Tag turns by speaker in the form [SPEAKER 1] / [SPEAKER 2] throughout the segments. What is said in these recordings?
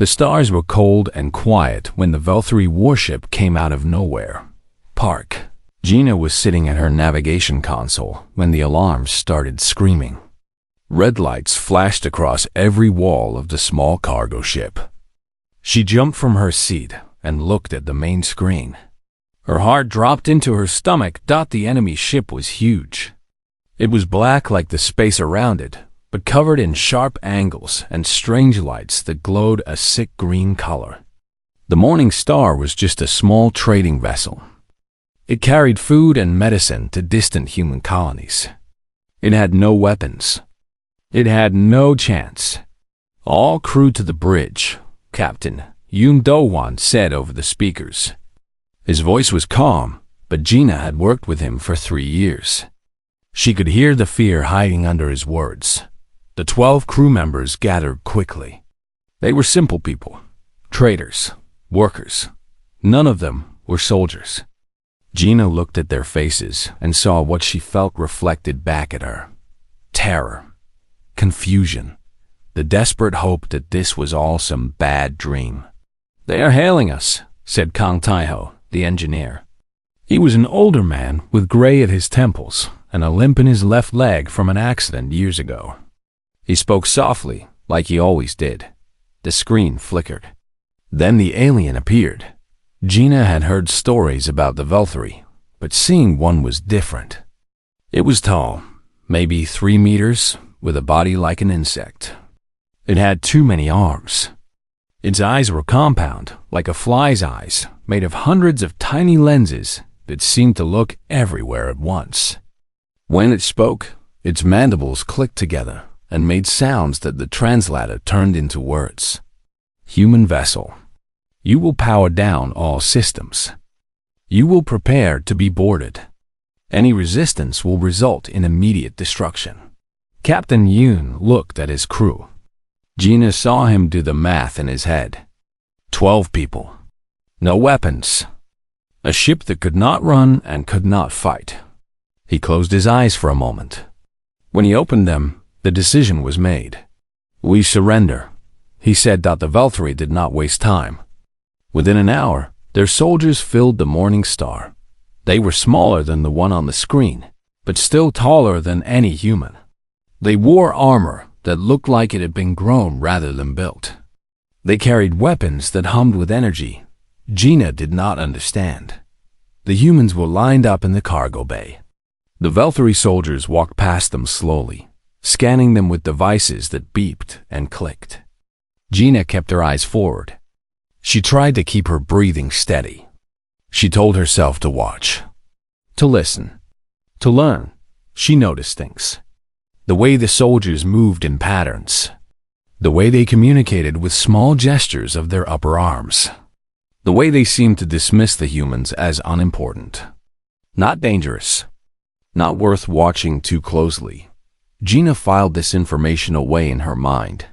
[SPEAKER 1] The stars were cold and quiet when the Valkyrie warship came out of nowhere. Park. Gina was sitting at her navigation console when the alarms started screaming. Red lights flashed across every wall of the small cargo ship. She jumped from her seat and looked at the main screen. Her heart dropped into her stomach. The enemy ship was huge. It was black like the space around it, but covered in sharp angles and strange lights that glowed a sick green color. The Morning Star was just a small trading vessel. It carried food and medicine to distant human colonies. It had no weapons. It had no chance. "All crew to the bridge," Captain Yoon Do-won said over the speakers. His voice was calm, but Gina had worked with him for 3 years. She could hear the fear hiding under his words. The 12 crew members gathered quickly. They were simple people, traders, workers. None of them were soldiers. Gina looked at their faces and saw what she felt reflected back at her. Terror, confusion, the desperate hope that this was all some bad dream. "They are hailing us," said Kang Tae-ho, the engineer. He was an older man with gray at his temples and a limp in his left leg from an accident years ago. He spoke softly, like he always did. The screen flickered. Then the alien appeared. Gina had heard stories about the Valkyrie, but seeing one was different. It was tall, maybe 3 meters, with a body like an insect. It had too many arms. Its eyes were compound, like a fly's eyes, made of hundreds of tiny lenses that seemed to look everywhere at once. When it spoke, its mandibles clicked together and made sounds that the translator turned into words. "Human vessel. You will power down all systems. You will prepare to be boarded. Any resistance will result in immediate destruction." Captain Yoon looked at his crew. Gina saw him do the math in his head. 12 people. No weapons. A ship that could not run and could not fight. He closed his eyes for a moment. When he opened them, the decision was made. "We surrender," he said. The Valkyrie did not waste time. Within an hour, their soldiers filled the Morning Star. They were smaller than the one on the screen, but still taller than any human. They wore armor that looked like it had been grown rather than built. They carried weapons that hummed with energy. Gina did not understand. The humans were lined up in the cargo bay. The Valkyrie soldiers walked past them slowly, scanning them with devices that beeped and clicked. Gina kept her eyes forward. She tried to keep her breathing steady. She told herself to watch, to listen, to learn. She noticed things. The way the soldiers moved in patterns. The way they communicated with small gestures of their upper arms. The way they seemed to dismiss the humans as unimportant. Not dangerous. Not worth watching too closely. Gina filed this information away in her mind.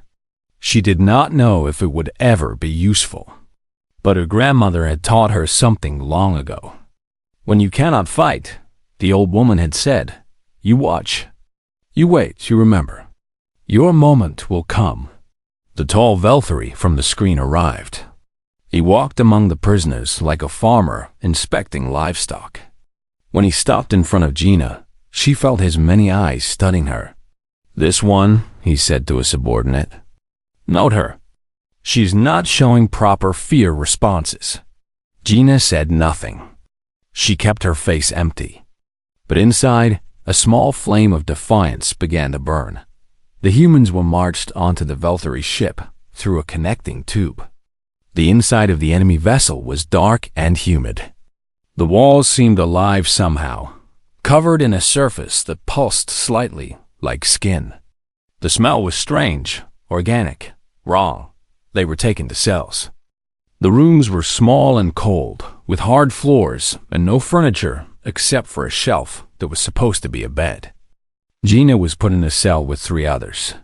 [SPEAKER 1] She did not know if it would ever be useful. But her grandmother had taught her something long ago. When you cannot fight, the old woman had said, you watch. You wait, you remember. Your moment will come. The tall Valkyrie from the screen arrived. He walked among the prisoners like a farmer inspecting livestock. When he stopped in front of Gina, she felt his many eyes studying her. "This one," he said to a subordinate. "Note her. She's not showing proper fear responses." Gina said nothing. She kept her face empty. But inside, a small flame of defiance began to burn. The humans were marched onto the Valkyrie ship through a connecting tube. The inside of the enemy vessel was dark and humid. The walls seemed alive somehow, covered in a surface that pulsed slightly, like skin. The smell was strange, organic, raw. They were taken to cells. The rooms were small and cold, with hard floors and no furniture except for a shelf that was supposed to be a bed. Gina was put in a cell with 3 others.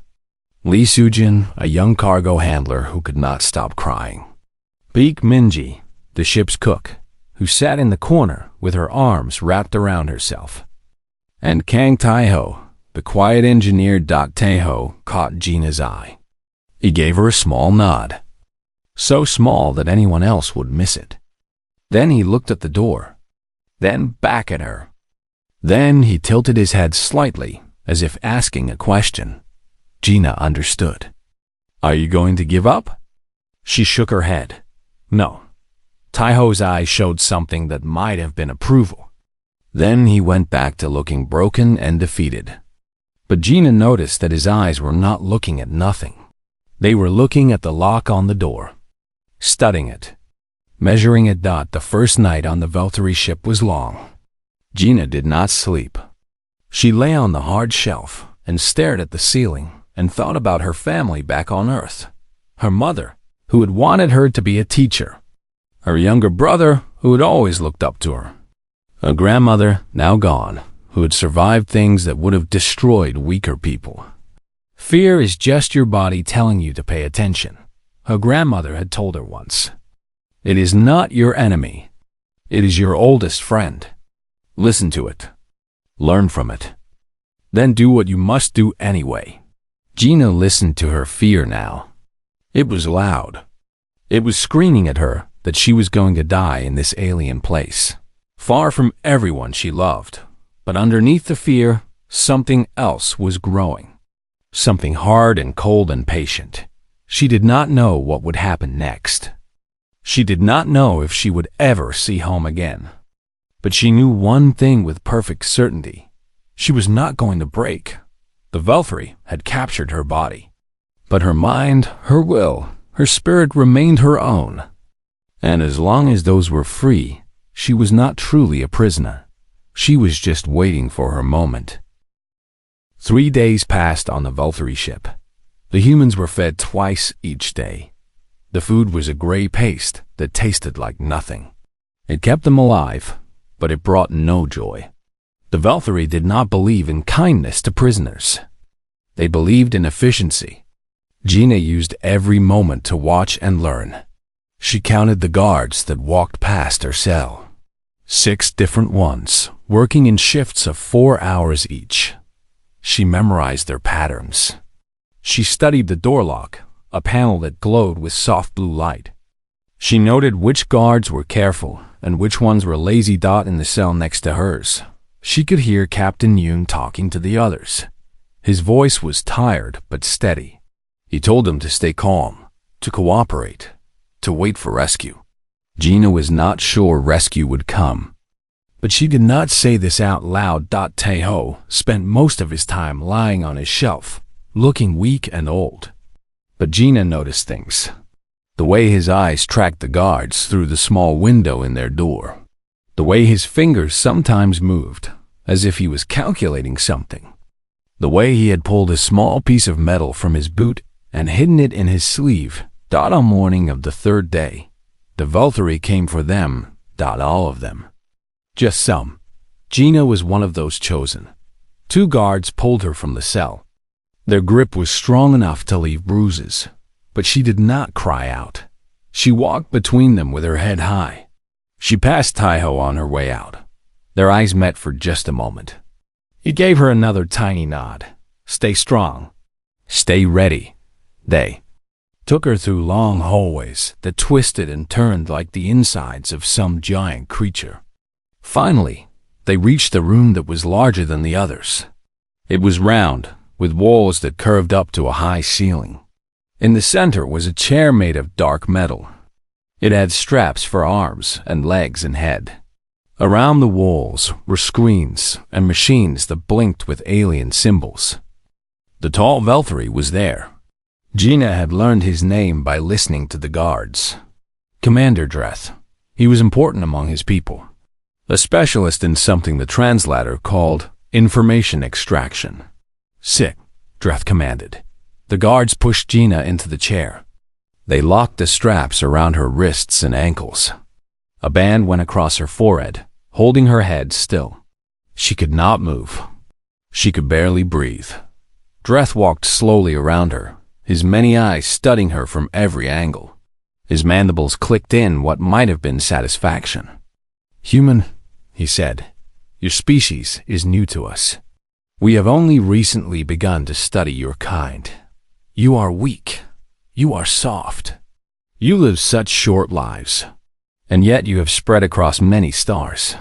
[SPEAKER 1] Lee Sujin, a young cargo handler who could not stop crying. Baek Minji, the ship's cook, who sat in the corner with her arms wrapped around herself. And Kang Tae-ho, the quiet engineer. Tae-ho caught Gina's eye. He gave her a small nod. so small that anyone else would miss it. Then he looked at the door, then back at her. Then he tilted his head slightly, as if asking a question. Gina understood. "Are you going to give up?" She shook her head. No. Taiho's eyes showed something that might have been approval. Then he went back to looking broken and defeated. But Gina noticed that his eyes were not looking at nothing. They were looking at the lock on the door, studying it, measuring it. The first night on the Valkyrie ship was long. Gina did not sleep. She lay on the hard shelf and stared at the ceiling and thought about her family back on Earth. Her mother, who had wanted her to be a teacher. Her younger brother, who had always looked up to her. A grandmother, now gone, who had survived things that would have destroyed weaker people. Fear is just your body telling you to pay attention, her grandmother had told her once. It is not your enemy. It is your oldest friend. Listen to it. Learn from it. Then do what you must do anyway. Gina listened to her fear now. It was loud. It was screaming at her that she was going to die in this alien place, far from everyone she loved. But underneath the fear, something else was growing. Something hard and cold and patient. She did not know what would happen next. She did not know if she would ever see home again. But she knew one thing with perfect certainty. She was not going to break. The Valkyrie had captured her body. But her mind, her will, her spirit remained her own. And as long as those were free, she was not truly a prisoner. She was just waiting for her moment. 3 days passed on the Valkyrie ship. The humans were fed twice each day. The food was a gray paste that tasted like nothing. It kept them alive, but it brought no joy. The Valkyrie did not believe in kindness to prisoners. They believed in efficiency. Gina used every moment to watch and learn. She counted the guards that walked past her cell. 6 different ones, working in shifts of 4 hours each. She memorized their patterns. She studied the door lock, a panel that glowed with soft blue light. She noted which guards were careful and which ones were lazy. In the cell next to hers, she could hear Captain Yoon talking to the others. His voice was tired but steady. He told them to stay calm, to cooperate, to wait for rescue. Gina was not sure rescue would come, but she did not say this out loud. Taeho spent most of his time lying on his shelf, looking weak and old. But Gina noticed things. The way his eyes tracked the guards through the small window in their door. The way his fingers sometimes moved, as if he was calculating something. The way he had pulled a small piece of metal from his boot and hidden it in his sleeve. On morning of the 3rd day, the Valkyrie came for them. All of them. Just some. Gina was one of those chosen. 2 guards pulled her from the cell. Their grip was strong enough to leave bruises, but she did not cry out. She walked between them with her head high. She passed Taiho on her way out. Their eyes met for just a moment. He gave her another tiny nod. Stay strong. Stay ready. They took her through long hallways that twisted and turned like the insides of some giant creature. Finally, they reached a room that was larger than the others. It was round, with walls that curved up to a high ceiling. In the center was a chair made of dark metal. It had straps for arms and legs and head. Around the walls were screens and machines that blinked with alien symbols. The tall Valkyrie was there. Gina had learned his name by listening to the guards. Commander Dreth. He was important among his people. A specialist in something the translator called information extraction. Sit, Dreth commanded. The guards pushed Gina into the chair. They locked the straps around her wrists and ankles. A band went across her forehead, holding her head still. She could not move. She could barely breathe. Dreth walked slowly around her, his many eyes studying her from every angle. His mandibles clicked in what might have been satisfaction. "Human," he said, "your species is new to us. We have only recently begun to study your kind. You are weak. You are soft. You live such short lives, and yet you have spread across many stars.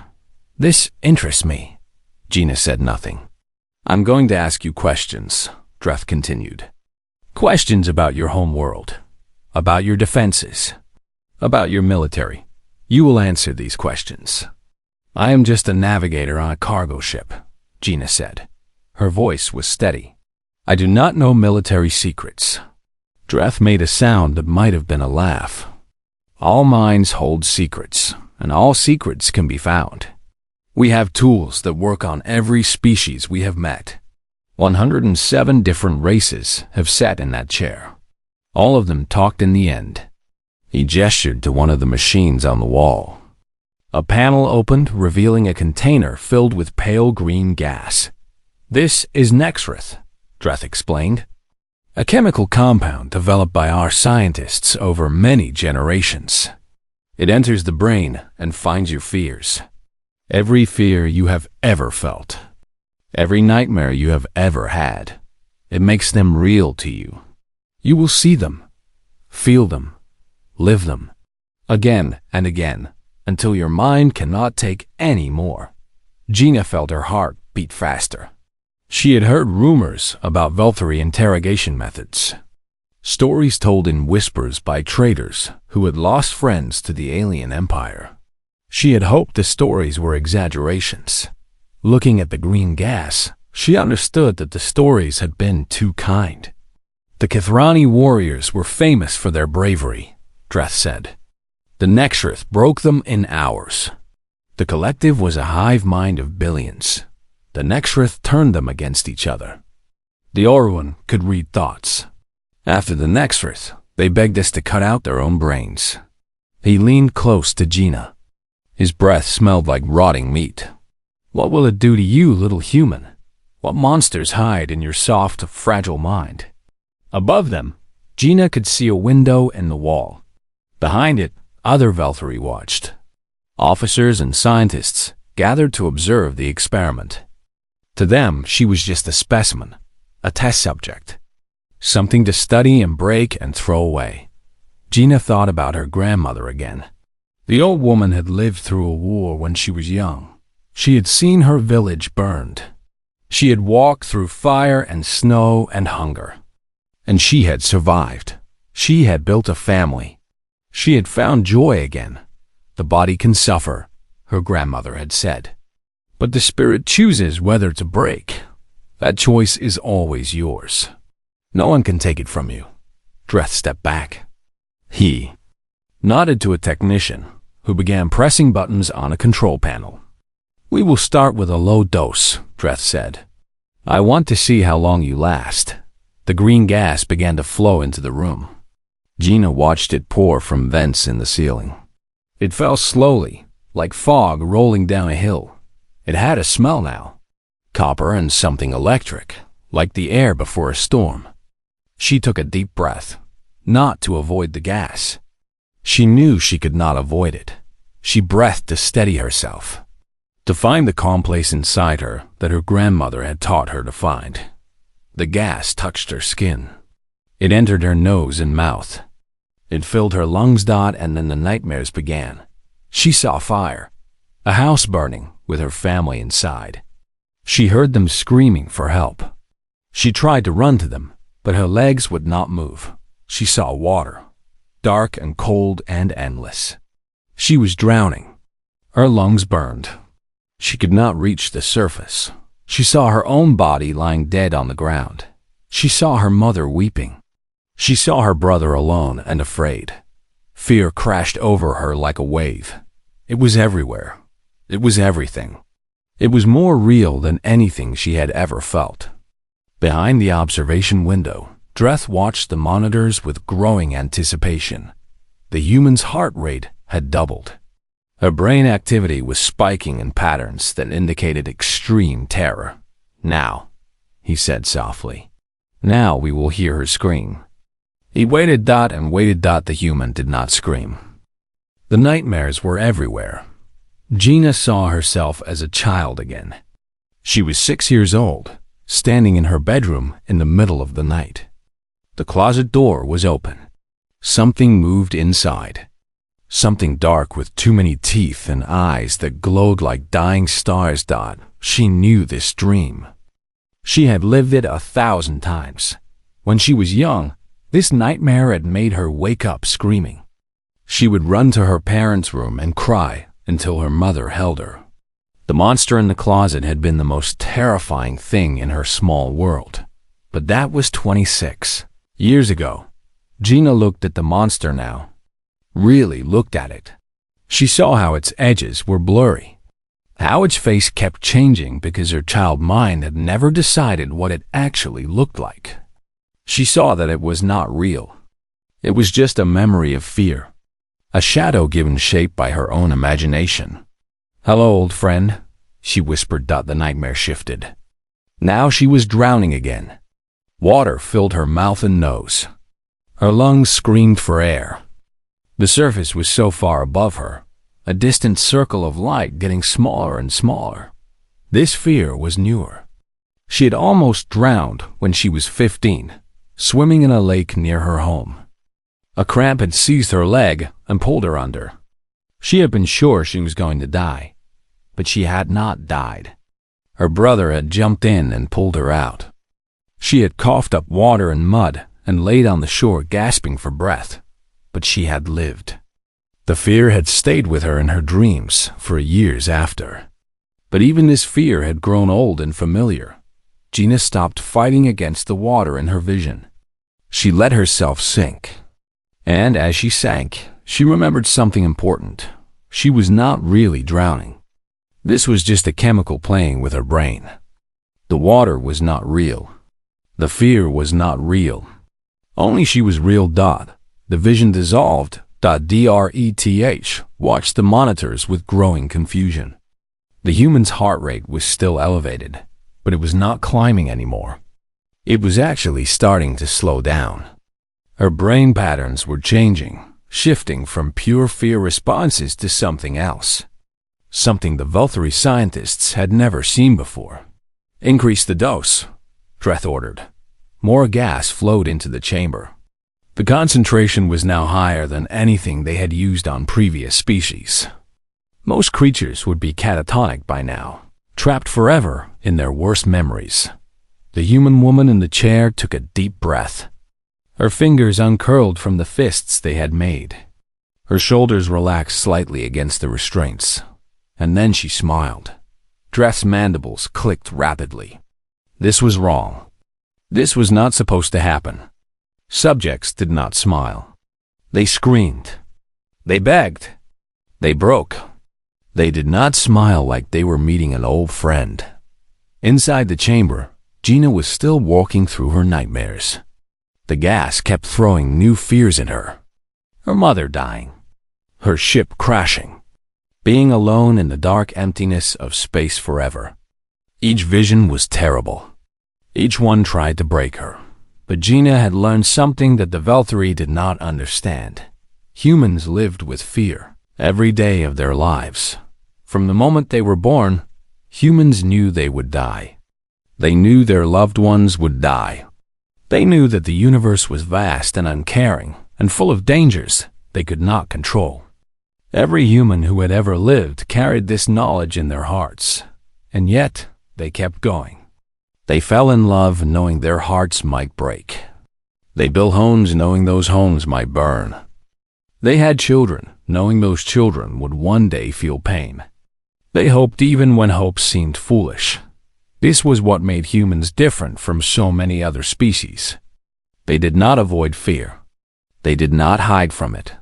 [SPEAKER 1] This interests me." Gina said nothing. "I'm going to ask you questions," Dreth continued. "Questions about your home world, about your defenses, about your military. You will answer these questions." "I am just a navigator on a cargo ship," Gina said. Her voice was steady. "I do not know military secrets." Dreth made a sound that might have been a laugh. "All minds hold secrets, and all secrets can be found. We have tools that work on every species we have met. 107 different races have sat in that chair. All of them talked in the end." He gestured to one of the machines on the wall. A panel opened, revealing a container filled with pale green gas. "This is Nexrith," Dreth explained. "A chemical compound developed by our scientists over many generations. It enters the brain and finds your fears. Every fear you have ever felt. Every nightmare you have ever had. It makes them real to you. You will see them, feel them, live them, again and again, until your mind cannot take any more." Gina felt her heart beat faster. She had heard rumors about Velthari interrogation methods. Stories told in whispers by traitors who had lost friends to the alien empire. She had hoped the stories were exaggerations. Looking at the green gas, she understood that the stories had been too kind. "The Kithrani warriors were famous for their bravery," Dreth said. "The Nexrith broke them in hours. The collective was a hive mind of billions. The Nexrith turned them against each other. The Orwan could read thoughts. After the Nexrith, they begged us to cut out their own brains." He leaned close to Gina. His breath smelled like rotting meat. "What will it do to you, little human? What monsters hide in your soft, fragile mind?" Above them, Gina could see a window in the wall. Behind it, other Velthari watched. Officers and scientists gathered to observe the experiment. To them, she was just a specimen, a test subject, something to study and break and throw away. Gina thought about her grandmother again. The old woman had lived through a war when she was young. She had seen her village burned. She had walked through fire and snow and hunger. And she had survived. She had built a family. She had found joy again. "The body can suffer," her grandmother had said. "But the spirit chooses whether to break. That choice is always yours. No one can take it from you." Dreth stepped back. He nodded to a technician who began pressing buttons on a control panel. "We will start with a low dose," Dreth said. "I want to see how long you last." The green gas began to flow into the room. Gina watched it pour from vents in the ceiling. It fell slowly, like fog rolling down a hill. It had a smell now. Copper and something electric, like the air before a storm. She took a deep breath, not to avoid the gas. She knew she could not avoid it. She breathed to steady herself, to find the calm place inside her that her grandmother had taught her to find. The gas touched her skin. It entered her nose and mouth. It filled her lungs, and then the nightmares began. She saw fire, a house burning with her family inside. She heard them screaming for help. She tried to run to them, but her legs would not move. She saw water, dark and cold and endless. She was drowning. Her lungs burned. She could not reach the surface. She saw her own body lying dead on the ground. She saw her mother weeping. She saw her brother alone and afraid. Fear crashed over her like a wave. It was everywhere. It was everything. It was more real than anything she had ever felt. Behind the observation window, Dreth watched the monitors with growing anticipation. The human's heart rate had doubled. Her brain activity was spiking in patterns that indicated extreme terror. "Now," he said softly. "Now we will hear her scream." He waited and waited. The human did not scream. The nightmares were everywhere. Gina saw herself as a child again. She was 6 years old, standing in her bedroom in the middle of the night. The closet door was open. Something moved inside. Something dark with too many teeth and eyes that glowed like dying stars. She knew this dream. She had lived it 1,000 times. When she was young, this nightmare had made her wake up screaming. She would run to her parents' room and cry until her mother held her. The monster in the closet had been the most terrifying thing in her small world. But that was 26 years ago. Gina looked at the monster now. Really looked at it. She saw how its edges were blurry. How its face kept changing because her child mind had never decided what it actually looked like. She saw that it was not real. It was just a memory of fear. A shadow given shape by her own imagination. "Hello, old friend," she whispered. The nightmare shifted. Now she was drowning again. Water filled her mouth and nose. Her lungs screamed for air. The surface was so far above her, a distant circle of light getting smaller and smaller. This fear was newer. She had almost drowned when she was 15, swimming in a lake near her home. A cramp had seized her leg and pulled her under. She had been sure she was going to die, but she had not died. Her brother had jumped in and pulled her out. She had coughed up water and mud and laid on the shore gasping for breath, but she had lived. The fear had stayed with her in her dreams for years after. But even this fear had grown old and familiar. Gina stopped fighting against the water in her vision. She let herself sink. And as she sank, she remembered something important. She was not really drowning. This was just a chemical playing with her brain. The water was not real. The fear was not real. Only she was real. The vision dissolved. DRETH watched the monitors with growing confusion. The human's heart rate was still elevated, but it was not climbing anymore. It was actually starting to slow down. Her brain patterns were changing, shifting from pure fear responses to something else. Something the Valkyrie scientists had never seen before. "Increase the dose," Dreth ordered. More gas flowed into the chamber. The concentration was now higher than anything they had used on previous species. Most creatures would be catatonic by now, trapped forever in their worst memories. The human woman in the chair took a deep breath. Her fingers uncurled from the fists they had made. Her shoulders relaxed slightly against the restraints, and then she smiled. Dreth's mandibles clicked rapidly. This was wrong. This was not supposed to happen. Subjects did not smile. They screamed. They begged. They broke. They did not smile like they were meeting an old friend. Inside the chamber, Gina was still walking through her nightmares. The gas kept throwing new fears in her. Her mother dying. Her ship crashing. Being alone in the dark emptiness of space forever. Each vision was terrible. Each one tried to break her. But Gina had learned something that the Valkyrie did not understand. Humans lived with fear every day of their lives. From the moment they were born, humans knew they would die. They knew their loved ones would die. They knew that the universe was vast and uncaring and full of dangers they could not control. Every human who had ever lived carried this knowledge in their hearts, and yet they kept going. They fell in love knowing their hearts might break. They built homes knowing those homes might burn. They had children knowing those children would one day feel pain. They hoped even when hope seemed foolish. This was what made humans different from so many other species. They did not avoid fear. They did not hide from it.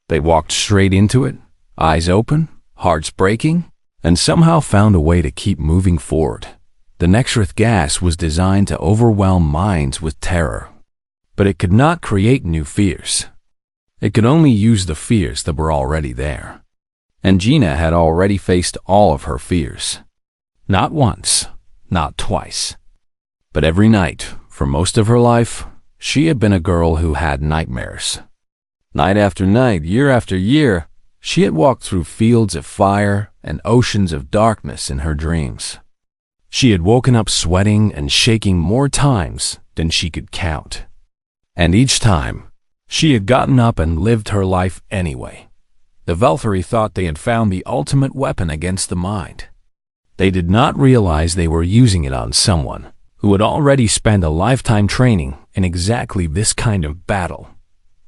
[SPEAKER 1] They walked straight into it, eyes open, hearts breaking, and somehow found a way to keep moving forward. The Nextrith gas was designed to overwhelm minds with terror, but it could not create new fears. It could only use the fears that were already there. And Gina had already faced all of her fears. Not once, not twice, but every night, for most of her life, she had been a girl who had nightmares. Night after night, year after year, she had walked through fields of fire and oceans of darkness in her dreams. She had woken up sweating and shaking more times than she could count. And each time, She had gotten up and lived her life anyway. The Velthari thought they had found the ultimate weapon against the mind. They did not realize they were using it on someone who had already spent a lifetime training in exactly this kind of battle.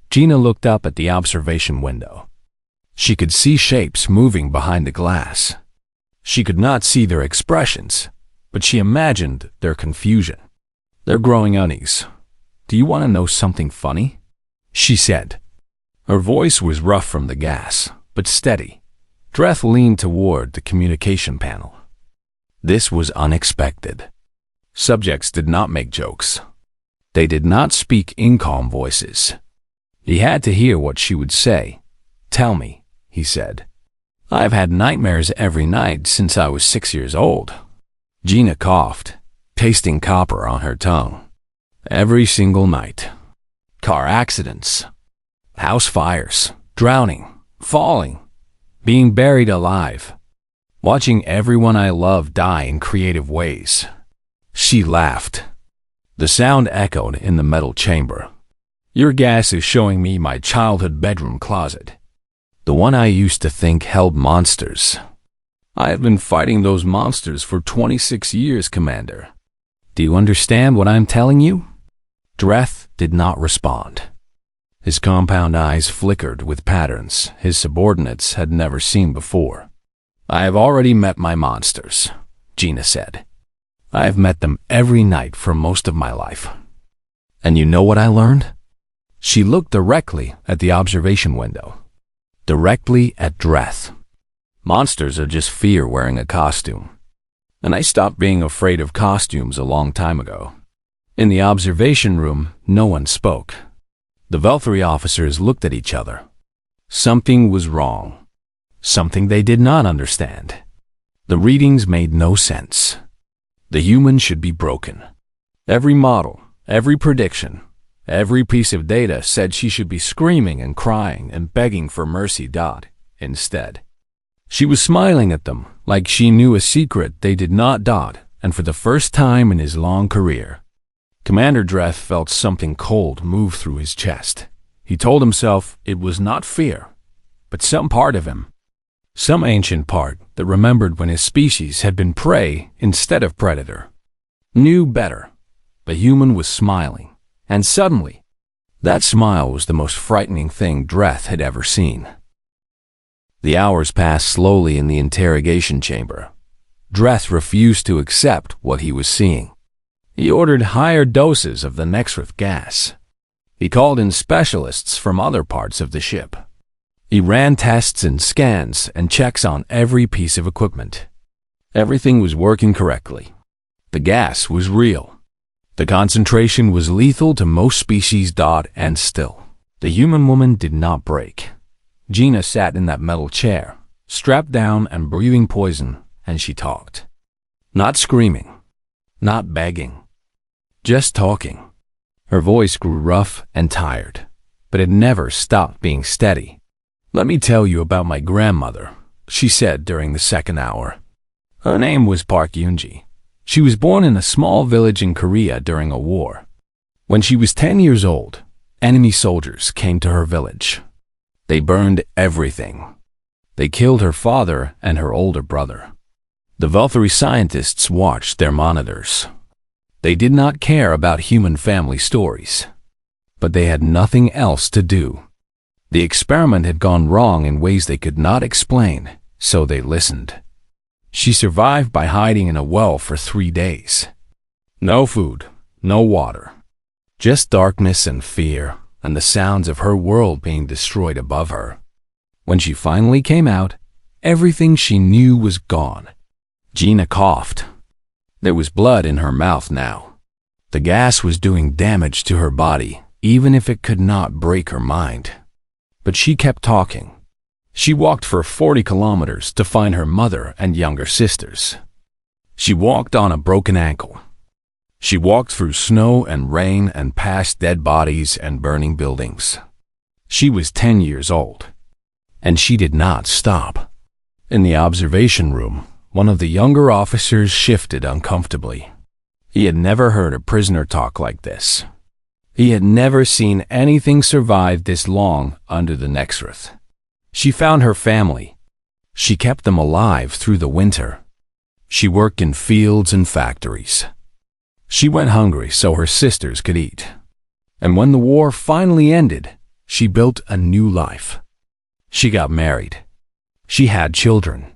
[SPEAKER 1] Gina looked up at the observation window. She could see shapes moving behind the glass. She could not see their expressions, but she imagined their confusion. "They're growing unease. Do you want to know something funny?" she said. Her voice was rough from the gas, but steady. Dreth leaned toward the communication panel. This was unexpected. Subjects did not make jokes. They did not speak in calm voices. He had to hear what she would say. "Tell me," he said. "I've had nightmares every night since I was 6 years old." Gina coughed, tasting copper on her tongue. "Every single night. Car accidents, house fires, drowning, falling, being buried alive, watching everyone I love die in creative ways." She laughed. The sound echoed in the metal chamber. "Your gas is showing me my childhood bedroom closet. The one I used to think held monsters. I have been fighting those monsters for 26 years, Commander. Do you understand what I'm telling you?" Dreth did not respond. His compound eyes flickered with patterns his subordinates had never seen before. "I have already met my monsters," Gina said. "I have met them every night for most of my life. And you know what I learned?" She looked directly at the observation window. Directly at Dreth. "Monsters are just fear wearing a costume. And I stopped being afraid of costumes a long time ago." In the observation room, no one spoke. The Velthari officers looked at each other. Something was wrong. Something they did not understand. The readings made no sense. The human should be broken. Every model, every prediction, every piece of data said she should be screaming and crying and begging for mercy. Instead, she was smiling at them like she knew a secret they did not. And for the first time in his long career, Commander Dreth felt something cold move through his chest. He told himself it was not fear, but some part of him. Some ancient part that remembered when his species had been prey instead of predator. Knew better. The human was smiling, and suddenly, that smile was the most frightening thing Dreth had ever seen. The hours passed slowly in the interrogation chamber. Dreth refused to accept what he was seeing. He ordered higher doses of the Nexrith gas. He called in specialists from other parts of the ship. He ran tests and scans and checks on every piece of equipment. Everything was working correctly. The gas was real. The concentration was lethal to most species. And still, the human woman did not break. Gina sat in that metal chair, strapped down and breathing poison, and she talked. Not screaming, not begging, just talking. Her voice grew rough and tired, but it never stopped being steady. "Let me tell you about my grandmother," she said during the second hour. Her name was Park Yoonji. She was born in a small village in Korea during a war. When she was 10 years old, enemy soldiers came to her village. They burned everything. They killed her father and her older brother. The Velthari scientists watched their monitors. They did not care about human family stories, but they had nothing else to do. The experiment had gone wrong in ways they could not explain, so they listened. She survived by hiding in a well for 3 days. No food, no water, just darkness and fear, and the sounds of her world being destroyed above her. When she finally came out, everything she knew was gone. Gina coughed. There was blood in her mouth now. The gas was doing damage to her body, even if it could not break her mind. But she kept talking. She walked for 40 kilometers to find her mother and younger sisters. She walked on a broken ankle. She walked through snow and rain and past dead bodies and burning buildings. She was 10 years old, and she did not stop. In the observation room, one of the younger officers shifted uncomfortably. He had never heard a prisoner talk like this. He had never seen anything survive this long under the Nexrith. She found her family. She kept them alive through the winter. She worked in fields and factories. She went hungry so her sisters could eat. And when the war finally ended, she built a new life. She got married. She had children.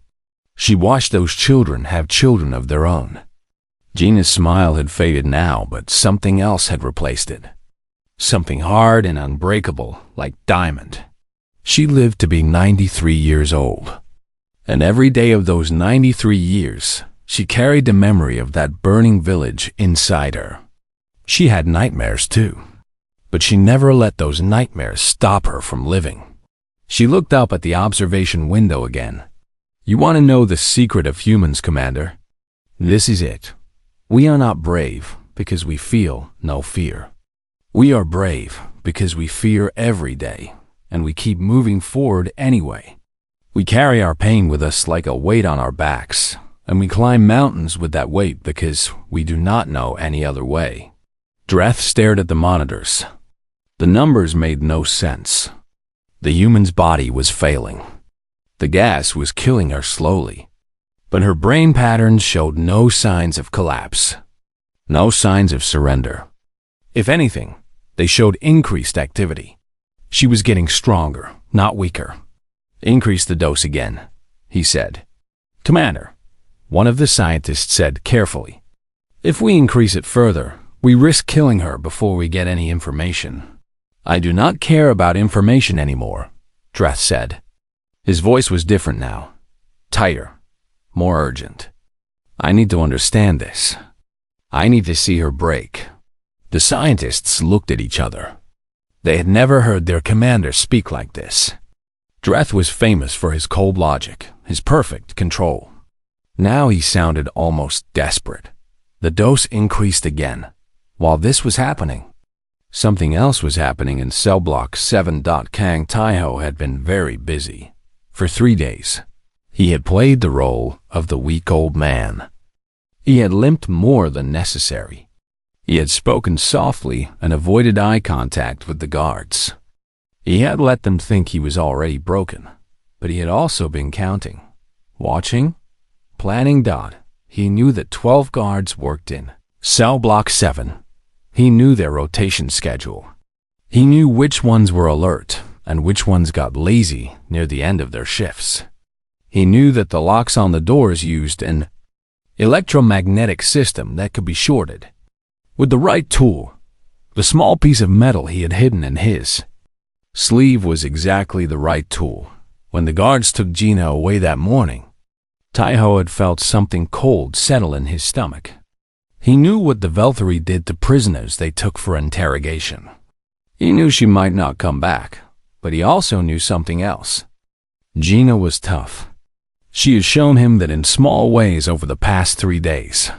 [SPEAKER 1] She watched those children have children of their own. Gina's smile had faded now, but something else had replaced it. Something hard and unbreakable, like diamond. She lived to be 93 years old. And every day of those 93 years, she carried the memory of that burning village inside her. She had nightmares too, but she never let those nightmares stop her from living. She looked up at the observation window again. You want to know the secret of humans, Commander? This is it. We are not brave because we feel no fear. We are brave because we fear every day, and we keep moving forward anyway. We carry our pain with us like a weight on our backs, and we climb mountains with that weight because we do not know any other way. Dreth stared at the monitors. The numbers made no sense. The human's body was failing. The gas was killing her slowly, but her brain patterns showed no signs of collapse, no signs of surrender. If anything, they showed increased activity. She was getting stronger, not weaker. Increase the dose again, he said. Commander, one of the scientists said carefully. If we increase it further, we risk killing her before we get any information. I do not care about information anymore, Dreth said. His voice was different now, tighter, more urgent. I need to understand this. I need to see her break. The scientists looked at each other. They had never heard their commander speak like this. Dreth was famous for his cold logic, his perfect control. Now he sounded almost desperate. The dose increased again. While this was happening, something else was happening in Cell Block 7. Kang Taiho had been very busy. For 3 days, he had played the role of the weak old man. He had limped more than necessary. He had spoken softly and avoided eye contact with the guards. He had let them think he was already broken, but he had also been counting, watching, planning. He knew that 12 guards worked in Cell Block 7. He knew their rotation schedule. He knew which ones were alert and which ones got lazy near the end of their shifts. He knew that the locks on the doors used an electromagnetic system that could be shorted. With the right tool, the small piece of metal he had hidden in his sleeve was exactly the right tool. When the guards took Gina away that morning, Taiho had felt something cold settle in his stomach. He knew what the Velthari did to prisoners they took for interrogation. He knew she might not come back, but he also knew something else. Gina was tough. She had shown him that in small ways over the past 3 days.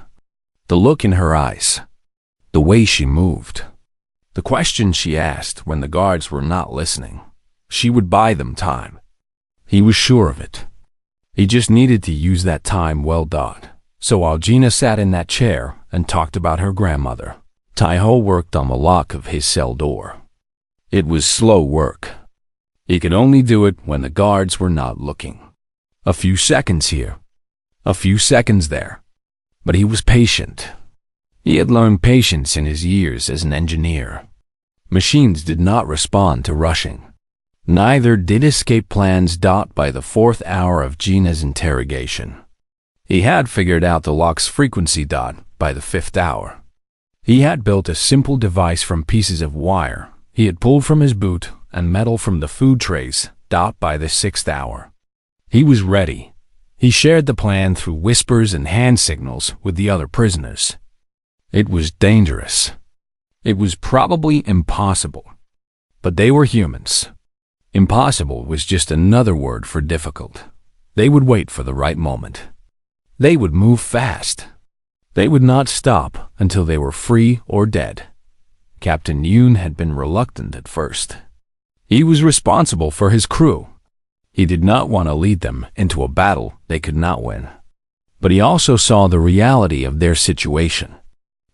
[SPEAKER 1] The look in her eyes, the way she moved, the questions she asked when the guards were not listening. She would buy them time. He was sure of it. He just needed to use that time well. So while Gina sat in that chair and talked about her grandmother, Taiho worked on the lock of his cell door. It was slow work. He could only do it when the guards were not looking. A few seconds here, a few seconds there. But he was patient. He had learned patience in his years as an engineer. Machines did not respond to rushing. Neither did escape plans. By the 4th hour of Gina's interrogation, he had figured out the lock's frequency. By the 5th hour, he had built a simple device from pieces of wire he had pulled from his boot and metal from the food trays. By the 6th hour, he was ready. He shared the plan through whispers and hand signals with the other prisoners. It was dangerous. It was probably impossible. But they were humans. Impossible was just another word for difficult. They would wait for the right moment. They would move fast. They would not stop until they were free or dead. Captain Yoon had been reluctant at first. He was responsible for his crew. He did not want to lead them into a battle they could not win. But he also saw the reality of their situation.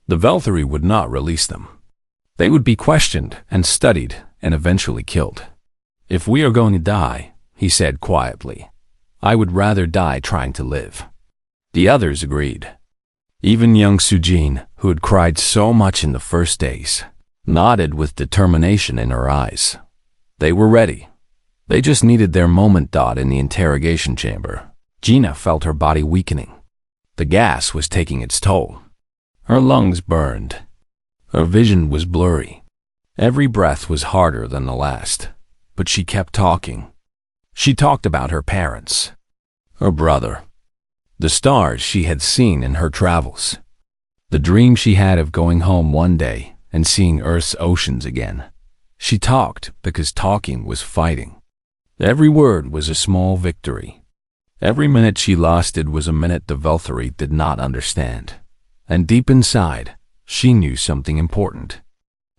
[SPEAKER 1] The Velthari would not release them. They would be questioned and studied and eventually killed. "If we are going to die," he said quietly, "I would rather die trying to live." The others agreed. Even young Sujin, who had cried so much in the first days, nodded with determination in her eyes. They were ready. They just needed their moment. In the interrogation chamber, Gina felt her body weakening. The gas was taking its toll. Her lungs burned. Her vision was blurry. Every breath was harder than the last, but she kept talking. She talked about her parents, her brother, the stars she had seen in her travels, the dream she had of going home one day and seeing Earth's oceans again. She talked because talking was fighting. Every word was a small victory. Every minute she lasted was a minute the Valkyrie did not understand. And deep inside, she knew something important.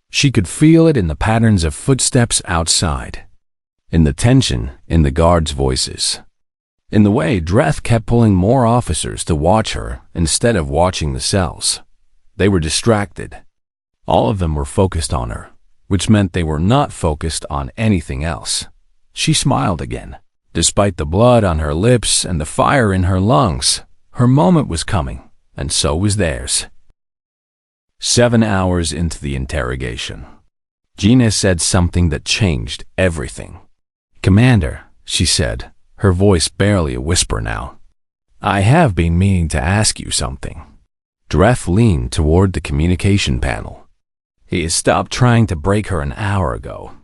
[SPEAKER 1] She could feel it in the patterns of footsteps outside, in the tension in the guards' voices, in the way Dreth kept pulling more officers to watch her instead of watching the cells. They were distracted. All of them were focused on her, which meant they were not focused on anything else. She smiled again. Despite the blood on her lips and the fire in her lungs, her moment was coming, and so was theirs. 7 hours into the interrogation, Gina said something that changed everything. "Commander," she said, her voice barely a whisper now, "I have been meaning to ask you something." Dreth leaned toward the communication panel. He had stopped trying to break her an hour ago.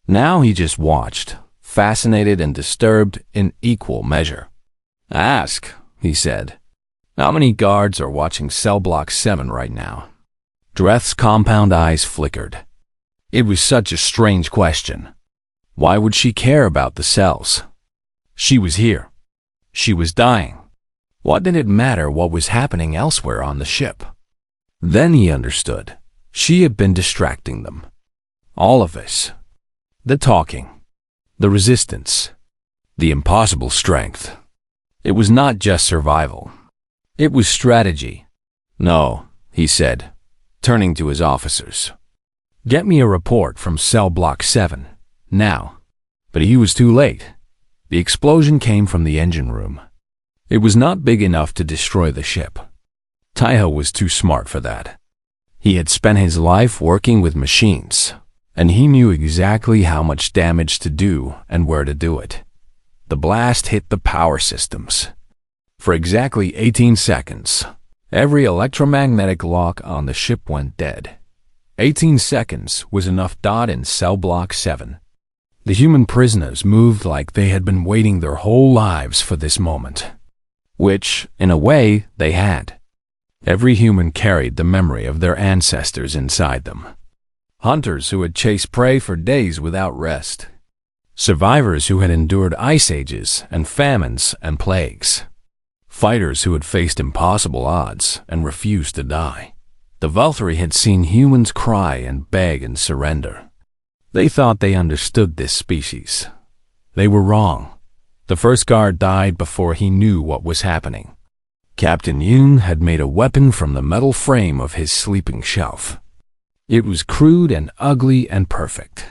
[SPEAKER 1] Now he just watched, fascinated and disturbed in equal measure. "Ask," he said. "How many guards are watching cell block 7 right now?" Dreth's compound eyes flickered. It was such a strange question. Why would she care about the cells? She was here. She was dying. What did it matter what was happening elsewhere on the ship? Then he understood. She had been distracting them. All of this. The talking. The resistance. The impossible strength. It was not just survival. It was strategy. "No," he said, turning to his officers. "Get me a report from cell block 7, now." But he was too late. The explosion came from the engine room. It was not big enough to destroy the ship. Taiho was too smart for that. He had spent his life working with machines, and he knew exactly how much damage to do and where to do it. The blast hit the power systems. For exactly 18 seconds, every electromagnetic lock on the ship went dead. 18 seconds was enough. In cell block 7. The human prisoners moved like they had been waiting their whole lives for this moment. Which, in a way, they had. Every human carried the memory of their ancestors inside them. Hunters who had chased prey for days without rest. Survivors who had endured ice ages and famines and plagues. Fighters who had faced impossible odds and refused to die. The Valkyrie had seen humans cry and beg and surrender. They thought they understood this species. They were wrong. The first guard died before he knew what was happening. Captain Yoon had made a weapon from the metal frame of his sleeping shelf. It was crude and ugly and perfect.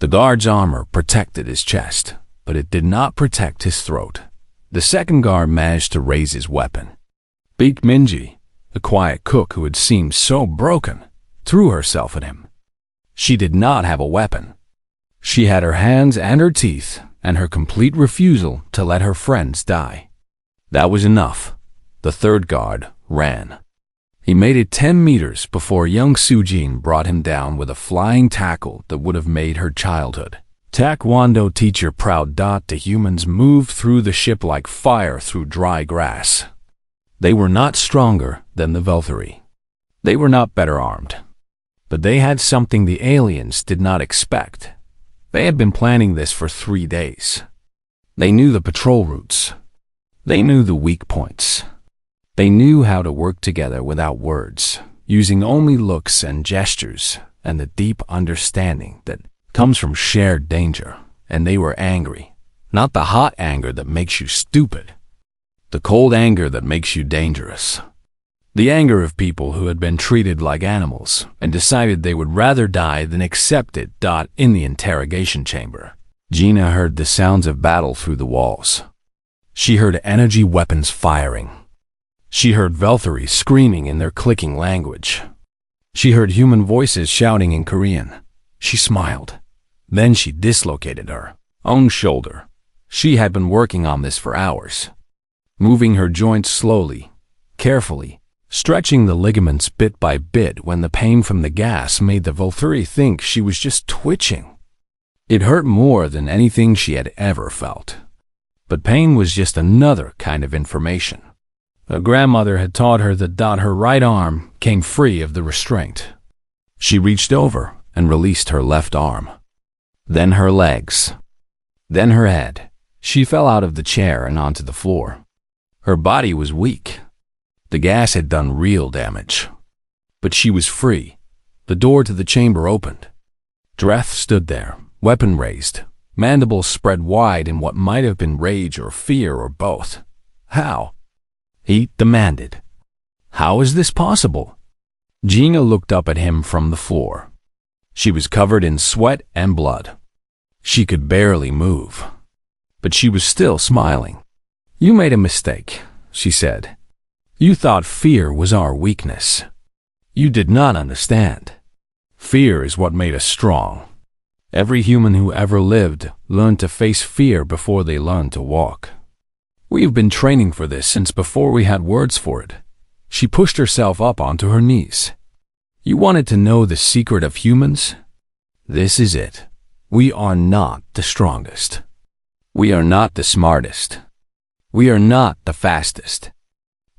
[SPEAKER 1] The guard's armor protected his chest, but it did not protect his throat. The second guard managed to raise his weapon. Beak Minji, the quiet cook who had seemed so broken, threw herself at him. She did not have a weapon. She had her hands and her teeth and her complete refusal to let her friends die. That was enough. The third guard ran. He made it 10 meters before young Sujin brought him down with a flying tackle that would have made her childhood. Taekwondo teacher proud. The humans moved through the ship like fire through dry grass. They were not stronger than the Valkyrie. They were not better armed. But they had something the aliens did not expect. They had been planning this for 3 days. They knew the patrol routes. They knew the weak points. They knew how to work together without words, using only looks and gestures and the deep understanding that comes from shared danger. And they were angry. Not the hot anger that makes you stupid. The cold anger that makes you dangerous. The anger of people who had been treated like animals and decided they would rather die than accept it. In the interrogation chamber, Gina heard the sounds of battle through the walls. She heard energy weapons firing. She heard Velthury screaming in their clicking language. She heard human voices shouting in Korean. She smiled. Then she dislocated her own shoulder. She had been working on this for hours, moving her joints slowly, carefully, stretching the ligaments bit by bit when the pain from the gas made the Velthury think she was just twitching. It hurt more than anything she had ever felt. But pain was just another kind of information. Her grandmother had taught her that her right arm came free of the restraint. She reached over and released her left arm. Then her legs. Then her head. She fell out of the chair and onto the floor. Her body was weak. The gas had done real damage. But she was free. The door to the chamber opened. Dreth stood there, weapon raised, mandibles spread wide in what might have been rage or fear or both. How? He demanded. How is this possible? Gina looked up at him from the floor. She was covered in sweat and blood. She could barely move. But she was still smiling. You made a mistake, she said. You thought fear was our weakness. You did not understand. Fear is what made us strong. Every human who ever lived learned to face fear before they learned to walk. We've been training for this since before we had words for it. She pushed herself up onto her knees. You wanted to know the secret of humans? This is it. We are not the strongest. We are not the smartest. We are not the fastest.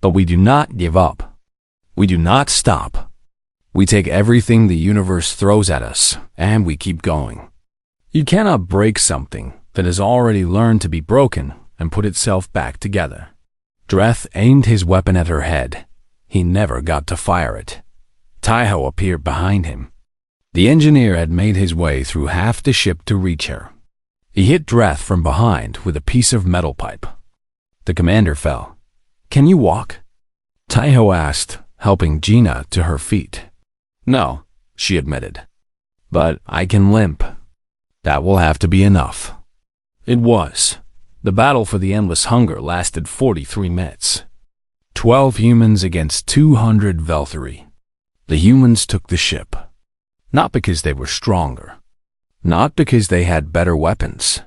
[SPEAKER 1] But we do not give up. We do not stop. We take everything the universe throws at us, and we keep going. You cannot break something that has already learned to be broken and put itself back together. Dreth aimed his weapon at her head. He never got to fire it. Taiho appeared behind him. The engineer had made his way through half the ship to reach her. He hit Dreth from behind with a piece of metal pipe. The commander fell. Can you walk? Taiho asked, helping Gina to her feet. No, she admitted. But I can limp. That will have to be enough. It was. The battle for the endless hunger lasted 43 minutes. 12 humans against 200 Velthury. The humans took the ship. Not because they were stronger. Not because they had better weapons.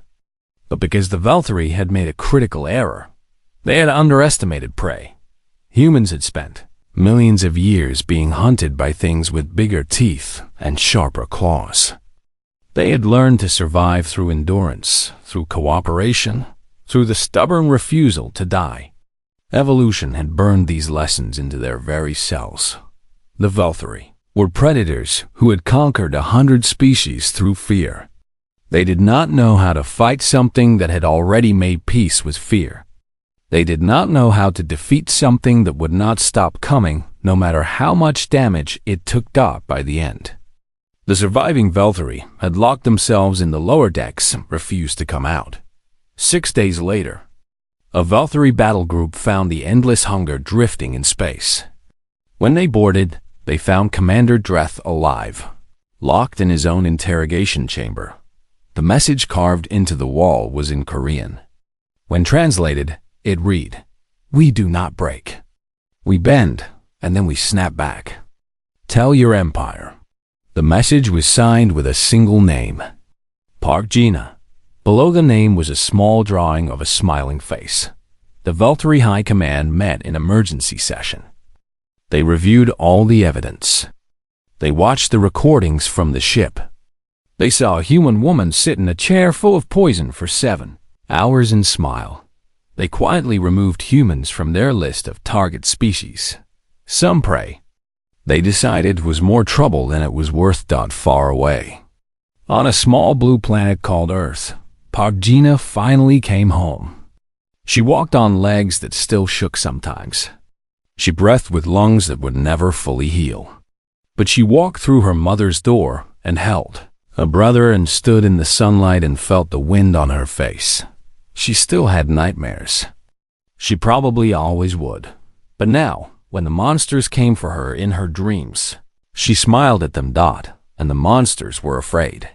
[SPEAKER 1] But because the Velthury had made a critical error. They had underestimated prey. Humans had spent millions of years being hunted by things with bigger teeth and sharper claws. They had learned to survive through endurance, through cooperation, through the stubborn refusal to die. Evolution had burned these lessons into their very cells. The Velthury were predators who had conquered 100 species through fear. They did not know how to fight something that had already made peace with fear. They did not know how to defeat something that would not stop coming, no matter how much damage it took by the end. The surviving Velthury had locked themselves in the lower decks and refused to come out. 6 days later, a Velthury battle group found the endless hunger drifting in space. When they boarded, they found Commander Dreth alive, locked in his own interrogation chamber. The message carved into the wall was in Korean. When translated, it read, "We do not break. We bend, and then we snap back. Tell your empire." The message was signed with a single name, Park Gina. Below the name was a small drawing of a smiling face. The Velthury High Command met in emergency session. They reviewed all the evidence. They watched the recordings from the ship. They saw a human woman sit in a chair full of poison for 7 hours and smile. They quietly removed humans from their list of target species. Some prey they decided was more trouble than it was worth. Far away, on a small blue planet called Earth, Park Gina finally came home. She walked on legs that still shook sometimes. She breathed with lungs that would never fully heal. But she walked through her mother's door and held a brother and stood in the sunlight and felt the wind on her face. She still had nightmares. She probably always would. But now, when the monsters came for her in her dreams. She smiled at them, and the monsters were afraid.